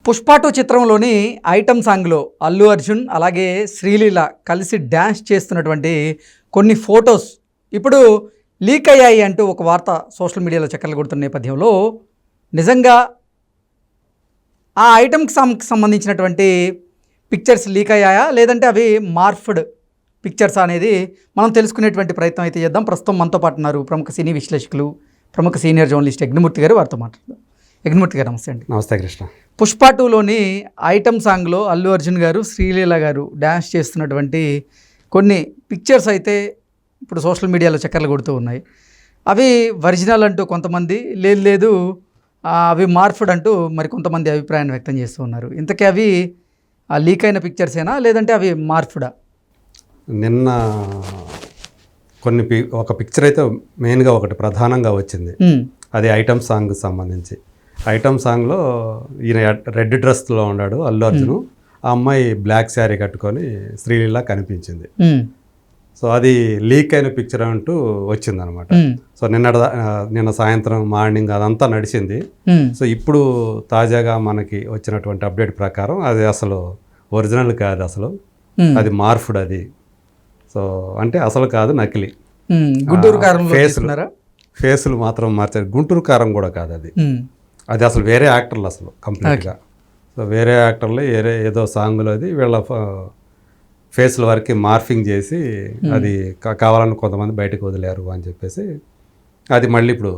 పుష్ప 2 చిత్రంలోని ఐటమ్ సాంగ్లో అల్లు అర్జున్ అలాగే శ్రీలీల కలిసి డ్యాన్స్ చేస్తున్నటువంటి కొన్ని ఫొటోస్ ఇప్పుడు లీక్ అయ్యాయి అంటూ ఒక వార్త సోషల్ మీడియాలో చక్కర్లు కొడుతున్న నేపథ్యంలో నిజంగా ఆ ఐటమ్కి సంబంధించినటువంటి పిక్చర్స్ లీక్ అయ్యాయా లేదంటే అవి మార్ఫ్డ్ పిక్చర్స్ అనేది మనం తెలుసుకునేటువంటి ప్రయత్నం అయితే చేద్దాం. ప్రస్తుతం మనతో పాటు ఉన్నారు ప్రముఖ సినీ విశ్లేషకులు, ప్రముఖ సీనియర్ జర్నలిస్ట్ యజ్ఞమూర్తి గారు. వారితో మాట్లాడదాం. యజ్ఞమూర్తి గారు నమస్తే అండి. నమస్తే కృష్ణ. పుష్ప 2లోని ఐటమ్ సాంగ్లో అల్లు అర్జున్ గారు, శ్రీలీల గారు డ్యాన్స్ చేస్తున్నటువంటి కొన్ని పిక్చర్స్ అయితే ఇప్పుడు సోషల్ మీడియాలో చక్కర్లు కొడుతూ ఉన్నాయి. అవి ఒరిజినల్ అంటూ కొంతమంది, లేదు అవి మార్ఫ్డ్ అంటూ మరి కొంతమంది అభిప్రాయాన్ని వ్యక్తం చేస్తూ ఉన్నారు. ఇంతకీ అవి లీక్ అయిన పిక్చర్సేనా లేదంటే అవి మార్ఫ్డా? నిన్న ఒక పిక్చర్ అయితే మెయిన్గా ఒకటి ప్రధానంగా వచ్చింది. అది ఐటమ్ సాంగ్ సంబంధించి. ఐటమ్ సాంగ్లో ఈయన రెడ్ డ్రెస్లో ఉన్నాడు అల్లు అర్జున్, ఆ అమ్మాయి బ్లాక్ శారీ కట్టుకొని శ్రీలీల కనిపించింది. సో అది లీక్ అయిన పిక్చర్ అంటూ వచ్చిందనమాట. సో నిన్న సాయంత్రం మార్నింగ్ అదంతా నడిచింది. సో ఇప్పుడు తాజాగా మనకి వచ్చినటువంటి అప్డేట్ ప్రకారం అది అసలు ఒరిజినల్ కాదు, అసలు అది మార్ఫ్డ్. అది సో అంటే అసలు కాదు, నకిలీ. గుంటూరు కారం ఫేసులు మాత్రం మార్చారు. గుంటూరు కారం కూడా కాదు అది. అది అసలు వేరే యాక్టర్లు అసలు కంప్లీట్గా. సో వేరే యాక్టర్లు ఏదో సాంగ్లో అది వీళ్ళ ఫేస్ల వరకు మార్ఫింగ్ చేసి అది కావాలని కొంతమంది బయటకు వదిలేరు అని చెప్పేసి అది మళ్ళీ ఇప్పుడు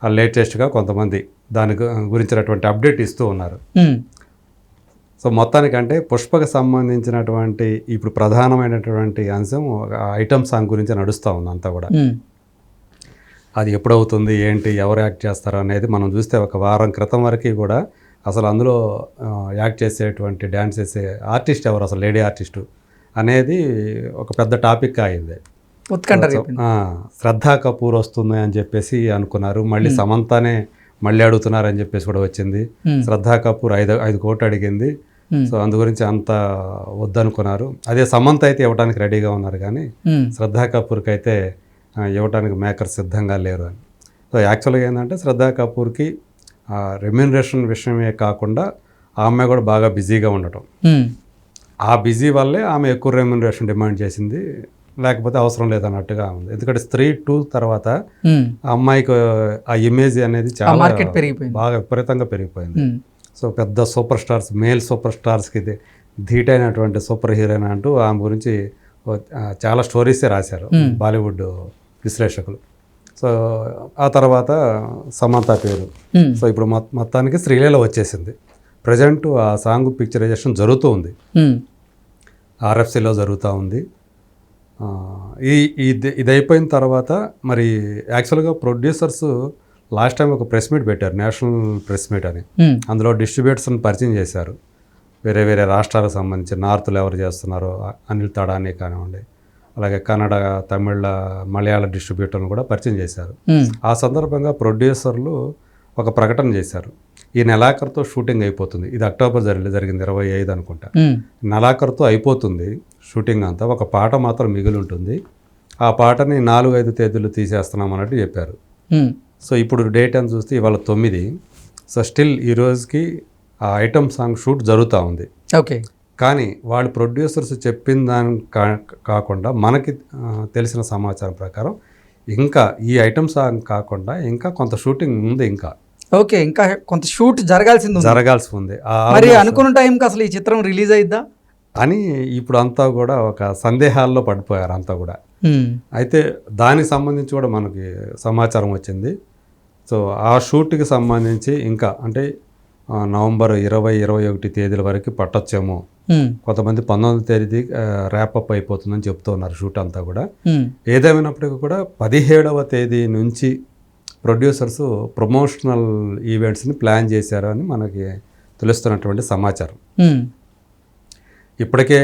లేటెస్ట్గా కొంతమంది దాని గురించినటువంటి అప్డేట్ ఇస్తూ ఉన్నారు. సో మొత్తానికంటే పుష్పకు సంబంధించినటువంటి ఇప్పుడు ప్రధానమైనటువంటి అంశం ఐటమ్ సాంగ్ గురించి నడుస్తూ ఉంది అంతా కూడా. అది ఎప్పుడవుతుంది, ఏంటి, ఎవరు యాక్ట్ చేస్తారు అనేది మనం చూస్తే ఒక వారం క్రితం వరకు కూడా అసలు అందులో యాక్ట్ చేసేటువంటి డ్యాన్స్ చేసే ఆర్టిస్ట్ ఎవరు, అసలు లేడీ ఆర్టిస్టు అనేది ఒక పెద్ద టాపిక్ అయింది. శ్రద్ధా కపూర్ వస్తుంది అని చెప్పేసి అనుకున్నారు. మళ్ళీ సమంతనే మళ్ళీ అడుగుతున్నారని చెప్పేసి కూడా వచ్చింది. శ్రద్ధా కపూర్ 5 కోట్లు అడిగింది. సో అందు గురించి అంత వద్దనుకున్నారు. అదే సమంత అయితే ఇవ్వడానికి రెడీగా ఉన్నారు, కానీ శ్రద్ధా కపూర్కి అయితే ఇవ్వడానికి మేకర్ సిద్ధంగా లేరు అని. సో యాక్చువల్గా ఏంటంటే శ్రద్ధా కపూర్కి రెమ్యూనరేషన్ విషయమే కాకుండా ఆ అమ్మాయి కూడా బాగా బిజీగా ఉండటం, ఆ బిజీ వల్లే ఆమె ఎక్కువ రెమ్యూనరేషన్ డిమాండ్ చేసింది, లేకపోతే అవసరం లేదన్నట్టుగా ఉంది. ఎందుకంటే స్త్రీ 2 తర్వాత ఆ అమ్మాయికి ఆ ఇమేజ్ అనేది చాలా బాగా విపరీతంగా పెరిగిపోయింది. సో పెద్ద సూపర్ స్టార్స్, మేల్ సూపర్ స్టార్స్కి ధీటైనటువంటి సూపర్ హీరోయిన్ అంటూ ఆమె గురించి చాలా స్టోరీసే రాశారు బాలీవుడ్ విశ్లేషకులు. సో ఆ తర్వాత సమంత పేరు. సో ఇప్పుడు మొత్తానికి శ్రీలీల వచ్చేసింది. ప్రజెంట్ ఆ సాంగ్ పిక్చరైజేషన్ జరుగుతూ ఉంది, RFCలో జరుగుతూ ఉంది. ఇది అయిపోయిన తర్వాత మరి యాక్చువల్గా ప్రొడ్యూసర్స్ లాస్ట్ టైం ఒక ప్రెస్ మీట్ పెట్టారు, నేషనల్ ప్రెస్ మీట్ అని. అందులో డిస్ట్రిబ్యూటర్స్ని పరిచయం చేశారు. వేరే వేరే రాష్ట్రాలకు సంబంధించి నార్త్లో ఎవరు చేస్తున్నారో అనిల్ తడాని కానివ్వండి, అలాగే కన్నడ, తమిళ, మలయాళ డిస్ట్రిబ్యూటర్లను కూడా పరిచయం చేశారు. ఆ సందర్భంగా ప్రొడ్యూసర్లు ఒక ప్రకటన చేశారు. ఈ నెలాఖరుతో షూటింగ్ అయిపోతుంది. ఇది అక్టోబర్ జరిగింది 25 అనుకుంటా. నెలాఖరుతో అయిపోతుంది షూటింగ్ అంతా. ఒక పాట మాత్రం మిగిలి ఉంటుంది. ఆ పాటని 4-5 తేదీలు తీసేస్తున్నాం అన్నట్టు చెప్పారు. సో ఇప్పుడు డేట్ అని చూస్తే ఇవాళ 9. సో స్టిల్ ఈ రోజుకి ఆ ఐటమ్ సాంగ్ షూట్ జరుగుతూ ఉంది. ఓకే, కానీ వాళ్ళు ప్రొడ్యూసర్స్ చెప్పిన దాని కాకుండా మనకి తెలిసిన సమాచారం ప్రకారం ఇంకా ఈ ఐటమ్ సాంగ్ కాకుండా ఇంకా కొంత షూటింగ్ ఉంది. ఇంకా కొంత షూట్ జరగాల్సి ఉంది. మరి అనుకున్న టైంకి అసలు ఈ చిత్రం రిలీజ్ అయిద్దా అని ఇప్పుడు అంతా కూడా ఒక సందేహాల్లో పడిపోయారు అంతా కూడా. అయితే దానికి సంబంధించి కూడా మనకి సమాచారం వచ్చింది. సో ఆ షూట్కి సంబంధించి ఇంకా అంటే నవంబర్ 20-21 తేదీల వరకు పట్టొచ్చేమో. కొంతమంది 19వ తేదీ ర్యాపప్ అయిపోతుందని చెప్తూ ఉన్నారు షూట్ అంతా కూడా. ఏదేమైనప్పటికీ కూడా 17వ తేదీ నుంచి ప్రొడ్యూసర్స్ ప్రమోషనల్ ఈవెంట్స్ని ప్లాన్ చేశారు అని మనకి తెలుస్తున్నటువంటి సమాచారం. ఇప్పటికే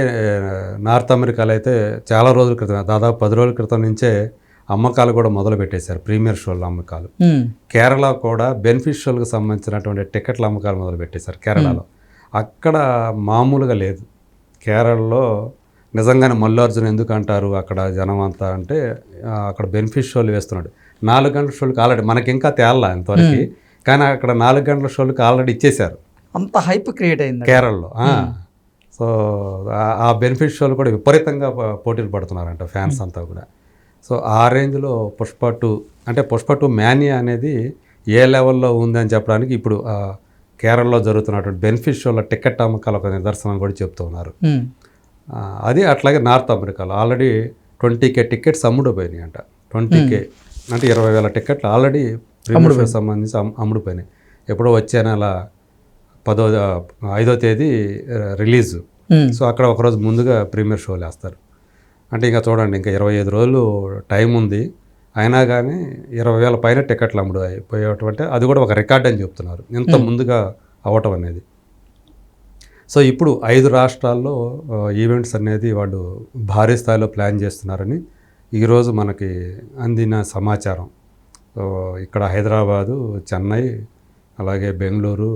నార్త్ అమెరికాలో అయితే చాలా రోజుల క్రితం, దాదాపు 10 రోజుల క్రితం నుంచే అమ్మకాలు కూడా మొదలు పెట్టేశారు, ప్రీమియర్ షోల అమ్మకాలు. కేరళ కూడా బెనిఫిషియల్కి సంబంధించినటువంటి టికెట్ల అమ్మకాలు మొదలు పెట్టేశారు కేరళలో. అక్కడ మామూలుగా లేదు. కేరళలో నిజంగానే మల్లు అర్జున్ ఎందుకు అంటారు అక్కడ జనం అంతా అంటే అక్కడ బెనిఫిట్ షోలు వేస్తున్నాడు. 4 గంటల షోలకు ఆల్రెడీ మనకి ఇంకా తేలా ఇంతవరకు, కానీ అక్కడ 4 గంటల షోలకు ఆల్రెడీ ఇచ్చేశారు. అంత హైప్ క్రియేట్ అయింది కేరళలో. సో ఆ బెనిఫిట్ షోలు కూడా విపరీతంగా పోటీలు పడుతున్నారంట ఫ్యాన్స్ అంతా కూడా. సో ఆ రేంజ్లో పుష్ప 2 అంటే పుష్ప 2 మ్యానియా అనేది ఏ లెవెల్లో ఉందని చెప్పడానికి ఇప్పుడు కేరళలో జరుగుతున్నటువంటి బెనిఫిట్ షోల టికెట్ అమ్మకాల ఒక నిదర్శనం కూడా చెప్తూ ఉన్నారు. అది అట్లాగే నార్త్ అమెరికాలో ఆల్రెడీ 20K టికెట్స్ అమ్ముడుపోయినాయి అంట. 20K అంటే 20,000 టికెట్లు ఆల్రెడీ ప్రీమియర్ షో సంబంధించి అమ్ముడుపోయినాయి. ఎప్పుడో వచ్చే నెల 5వ తేదీ రిలీజ్. సో అక్కడ ఒకరోజు ముందుగా ప్రీమియర్ షోలు వేస్తారు. అంటే ఇంకా చూడండి, ఇంకా 25 రోజులు టైం ఉంది, అయినా కానీ 20,000 పైన టికెట్లు అమ్ముడు అయిపోయేటువంటి అది కూడా ఒక రికార్డ్ అని చెప్తున్నారు, ఇంత ముందుగా అవ్వటం అనేది. సో ఇప్పుడు 5 రాష్ట్రాల్లో ఈవెంట్స్ అనేది వాళ్ళు భారీ స్థాయిలో ప్లాన్ చేస్తున్నారని ఈరోజు మనకి అందిన సమాచారం. ఇక్కడ హైదరాబాదు, చెన్నై, అలాగే బెంగళూరు,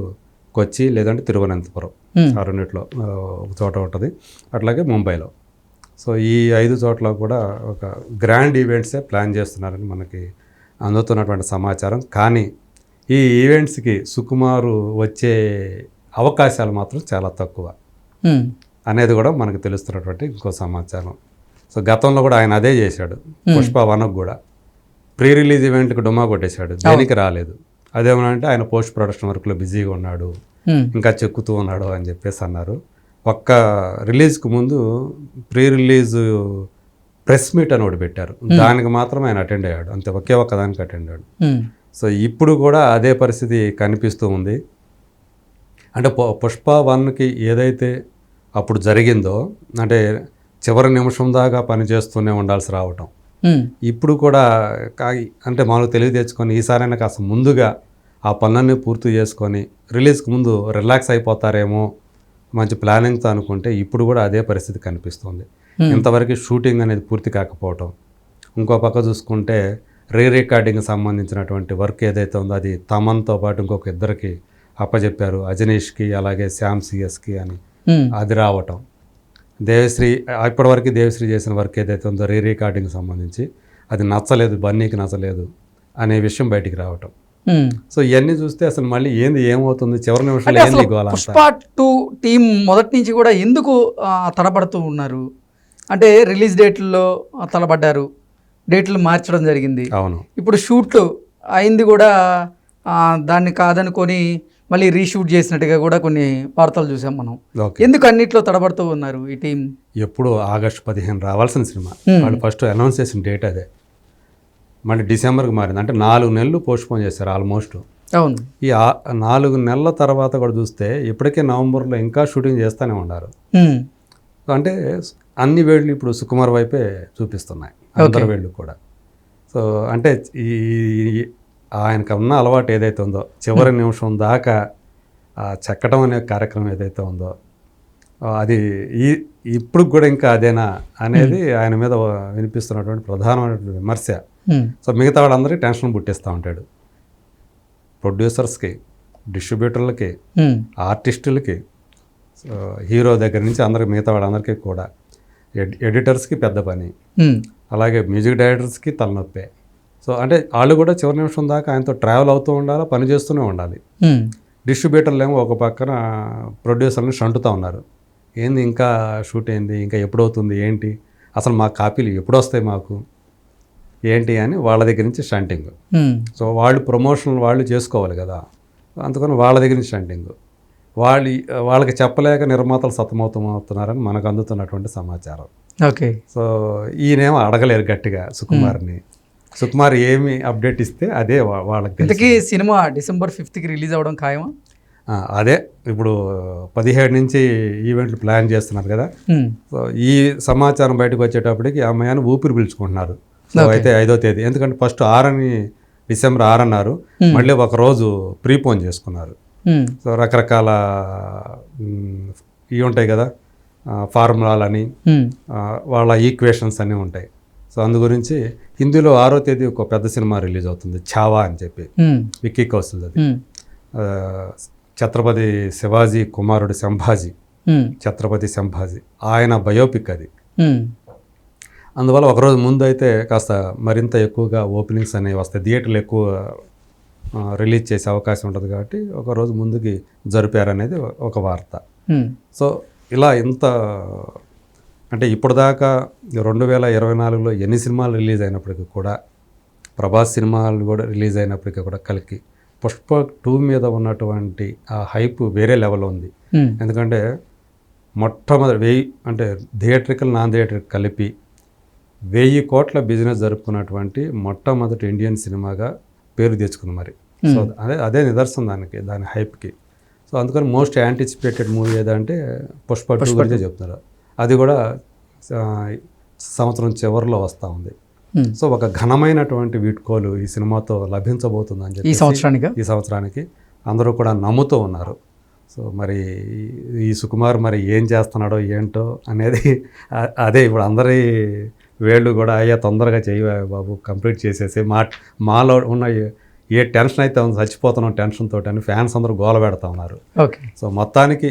కొచ్చి లేదంటే తిరువనంతపురం ఆ రెండిట్లో ఒక చోట ఉంటుంది, అట్లాగే ముంబైలో. సో ఈ 5 చోట్ల కూడా ఒక గ్రాండ్ ఈవెంట్సే ప్లాన్ చేస్తున్నారని మనకి అందుతున్నటువంటి సమాచారం. కానీ ఈ ఈవెంట్స్కి సుకుమారు వచ్చే అవకాశాలు మాత్రం చాలా తక్కువ అనేది కూడా మనకు తెలుస్తున్నటువంటి ఇంకో సమాచారం. సో గతంలో కూడా ఆయన అదే చేశాడు. పుష్ప 1కు కూడా ప్రీ రిలీజ్ ఈవెంట్కి డుమ్మా కొట్టేశాడు, దేనికి రాలేదు. అదేమనంటే ఆయన పోస్ట్ ప్రొడక్షన్ వర్క్లో బిజీగా ఉన్నాడు, ఇంకా చెక్కుతూ ఉన్నాడు అని చెప్పేసి అన్నారు. ఒక్క రిలీజ్కి ముందు ప్రీ రిలీజ్ ప్రెస్ మీట్ అని ఒకటి పెట్టారు, దానికి మాత్రం ఆయన అటెండ్ అయ్యాడు, అంతే, ఒకే ఒక్క దానికి అటెండ్ అయ్యాడు. సో ఇప్పుడు కూడా అదే పరిస్థితి కనిపిస్తూ ఉంది. అంటే పుష్ప 1కి ఏదైతే అప్పుడు జరిగిందో, అంటే చివరి నిమిషం దాకా పనిచేస్తూనే ఉండాల్సి రావటం, ఇప్పుడు కూడా అంటే మనకు తెలివి తెచ్చుకొని ఈసారైనా కాస్త ముందుగా ఆ పనులన్నీ పూర్తి చేసుకొని రిలీజ్కి ముందు రిలాక్స్ అయిపోతారేమో మంచి ప్లానింగ్తో అనుకుంటే ఇప్పుడు కూడా అదే పరిస్థితి కనిపిస్తుంది. ఇంతవరకు షూటింగ్ అనేది పూర్తి కాకపోవటం, ఇంకో పక్క చూసుకుంటే రీ రికార్డింగ్ సంబంధించినటువంటి వర్క్ ఏదైతే ఉందో అది తమన్తో పాటు ఇంకొక ఇద్దరికి అప్పచెప్పారు, అజనీష్కి అలాగే శ్యామ్ సిఎస్కి అని, అది రావటం. దేవశ్రీ ఇప్పటివరకు దేవశ్రీ చేసిన వర్క్ ఏదైతే ఉందో రీ రికార్డింగ్ సంబంధించి అది నచ్చలేదు, బన్నీకి నచ్చలేదు అనే విషయం బయటికి రావటం. సో ఇవన్నీ చూస్తే అసలు మళ్ళీ ఏమవుతుంది చివరి నిమిషంలో ఏంది గోల. పుష్ప 2 టీం మొదటి నుంచి కూడా ఎందుకు తడబడుతూ ఉన్నారు అంటే రిలీజ్ డేట్లలో తడబడ్డారు, డేట్లు మార్చడం జరిగింది. అవును, ఇప్పుడు షూట్లు అయింది కూడా దాన్ని కాదనుకొని మళ్ళీ రీషూట్ చేసినట్టుగా కూడా కొన్ని వార్తలు చూసాం మనం. ఎందుకు అన్నిట్లో తడబడుతూ ఉన్నారు ఈ టీం? ఎప్పుడు ఆగస్టు 15 రావాల్సిన సినిమా వాళ్ళు ఫస్ట్ అనౌన్స్ చేసిన డేట్ అదే, మళ్ళీ డిసెంబర్కి మారింది. అంటే 4 నెలలు పోస్ట్పోన్ చేశారు ఆల్మోస్ట్. అవును, ఈ 4 నెలల తర్వాత కూడా చూస్తే ఇప్పటికే నవంబర్లో ఇంకా షూటింగ్ చేస్తూనే ఉన్నారు. అంటే అన్ని వేళ్ళు ఇప్పుడు సుకుమార్ వైపే చూపిస్తున్నాయి, అందరి వేళ్ళు కూడా. సో అంటే ఈ ఆయనకు ఉన్న అలవాటు ఏదైతే ఉందో చివరి నిమిషం దాకా చెక్కడం అనే కార్యక్రమం ఏదైతే ఉందో అది ఇప్పుడు కూడా ఇంకా అదేనా అనేది ఆయన మీద వినిపిస్తున్నటువంటి ప్రధానమైనటువంటి విమర్శ. సో మిగతా వాళ్ళందరికీ టెన్షన్ పుట్టిస్తూ ఉంటాడు, ప్రొడ్యూసర్స్కి, డిస్ట్రిబ్యూటర్లకి, ఆర్టిస్టులకి, హీరో దగ్గర నుంచి అందరికి మిగతా వాళ్ళందరికీ కూడా, ఎడిటర్స్కి పెద్ద పని, అలాగే మ్యూజిక్ డైరెక్టర్స్కి తలనొప్పే. సో అంటే వాళ్ళు కూడా చివరి నిమిషం దాకా ఆయనతో ట్రావెల్ అవుతూ ఉండాలి, పని చేస్తూనే ఉండాలి. డిస్ట్రిబ్యూటర్లు ఏమో ఒక పక్కన ప్రొడ్యూసర్ని షంటుతూ ఉన్నారు, ఏంది ఇంకా షూట్ అయింది, ఇంకా ఎప్పుడవుతుంది, ఏంటి అసలు మా కాపీలు ఎప్పుడు వస్తాయి మాకు ఏంటి అని వాళ్ళ దగ్గర నుంచి షంటింగ్. సో వాళ్ళు ప్రమోషన్లు వాళ్ళు చేసుకోవాలి కదా, అందుకని వాళ్ళ దగ్గర నుంచి షంటింగ్. వాళ్ళకి చెప్పలేక నిర్మాతలు సతమవుతున్నారని మనకు అందుతున్నటువంటి సమాచారం. ఓకే, సో ఈయనేమో అడగలేరు గట్టిగా సుకుమార్ని. సుకుమార్ ఏమి అప్డేట్ ఇస్తే అదే వాళ్ళకి. ఇంతకీ సినిమా డిసెంబర్ 5కి రిలీజ్ అవ్వడం ఖాయమా? అదే ఇప్పుడు 17 నుంచి ఈవెంట్లు ప్లాన్ చేస్తున్నారు కదా. సో ఈ సమాచారం బయటకు వచ్చేటప్పటికి ఆ అమ్మాయిని ఊపిరి పీల్చుకుంటున్నారు. సో అయితే 5వ తేదీ, ఎందుకంటే ఫస్ట్ 6 అని డిసెంబర్ 6 అన్నారు, మళ్ళీ ఒకరోజు ప్రీపోన్ చేసుకున్నారు. సో రకరకాల ఇవి ఉంటాయి కదా, ఫార్ములాలని, వాళ్ళ ఈక్వేషన్స్ అన్నీ ఉంటాయి. సో అందు గురించి హిందీలో 6వ తేదీ ఒక పెద్ద సినిమా రిలీజ్ అవుతుంది, ఛావా అని చెప్పి, విక్కీ కౌశల్. అది ఛత్రపతి శివాజీ కుమారుడు సంభాజీ, ఛత్రపతి సంభాజీ, ఆయన బయోపిక్ అది. అందువల్ల ఒకరోజు ముందు అయితే కాస్త మరింత ఎక్కువగా ఓపెనింగ్స్ అనేవి వస్తాయి, థియేటర్లు ఎక్కువ రిలీజ్ చేసే అవకాశం ఉంటుంది కాబట్టి ఒక రోజు ముందుకి జరిపారనేది ఒక వార్త. సో ఇలా ఇంత అంటే ఇప్పుడు దాకా 2024లో ఎన్ని సినిమాలు రిలీజ్ అయినప్పటికీ కూడా, ప్రభాస్ సినిమాలు కూడా రిలీజ్ అయినప్పటికీ కూడా కలికి పుష్ప 2 మీద ఉన్నటువంటి ఆ హైప్ వేరే లెవెల్లో ఉంది. ఎందుకంటే మొట్టమొదటి 1000 అంటే థియేట్రికల్ నాన్ థియేట్రికల్ కలిపి 1000 కోట్ల బిజినెస్ జరుపుకున్నటువంటి మొట్టమొదటి ఇండియన్ సినిమాగా పేరు తెచ్చుకుంది మరి. సో అదే నిదర్శనం దాని హైప్కి. సో అందుకని మోస్ట్ యాంటిసిపేటెడ్ మూవీ ఏదంటే పుష్ప 2 గురించే చెప్తున్నారు. అది కూడా సంవత్సరం చివరిలో వస్తూ ఉంది. సో ఒక ఘనమైనటువంటి వీడ్కోలు ఈ సినిమాతో లభించబోతుందని చెప్పి ఈ సంవత్సరానికి అందరూ కూడా నమ్ముతూ ఉన్నారు. సో మరి ఈ సుకుమార్ మరి ఏం చేస్తున్నాడో ఏంటో అనేది అదే ఇప్పుడు అందరి వేళ్ళు కూడా అయ్యా తొందరగా చేయవా బాబు, కంప్లీట్ చేసేసి మాలో ఉన్న ఏ టెన్షన్ అయితే ఉంది, చచ్చిపోతున్నాం టెన్షన్ తోటి అని ఫ్యాన్స్ అందరూ గోల పెడతా ఉన్నారు. సో మొత్తానికి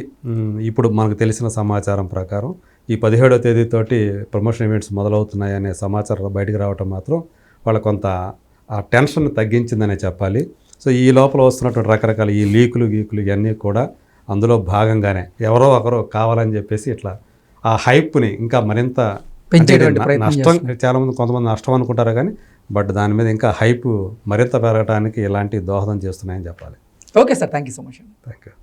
ఇప్పుడు మనకు తెలిసిన సమాచారం ప్రకారం ఈ 17వ తేదీతోటి ప్రమోషన్ ఈవెంట్స్ మొదలవుతున్నాయనే సమాచారం బయటికి రావటం మాత్రం వాళ్ళ కొంత ఆ టెన్షన్ తగ్గించిందనే చెప్పాలి. సో ఈ లోపల వస్తున్నటువంటి రకరకాల ఈ లీకులు ఇవన్నీ కూడా అందులో భాగంగానే ఎవరో ఒకరు కావాలని చెప్పేసి ఇట్లా ఆ హైప్ని ఇంకా మరింత నష్టం, చాలామంది కొంతమంది నష్టం అనుకుంటారు కానీ బట్ దాని మీద ఇంకా హైప్ మరింత పెరగడానికి ఇలాంటి దోహదం చేస్తున్నాయని చెప్పాలి. Okay sir, thank you so much. Thank you.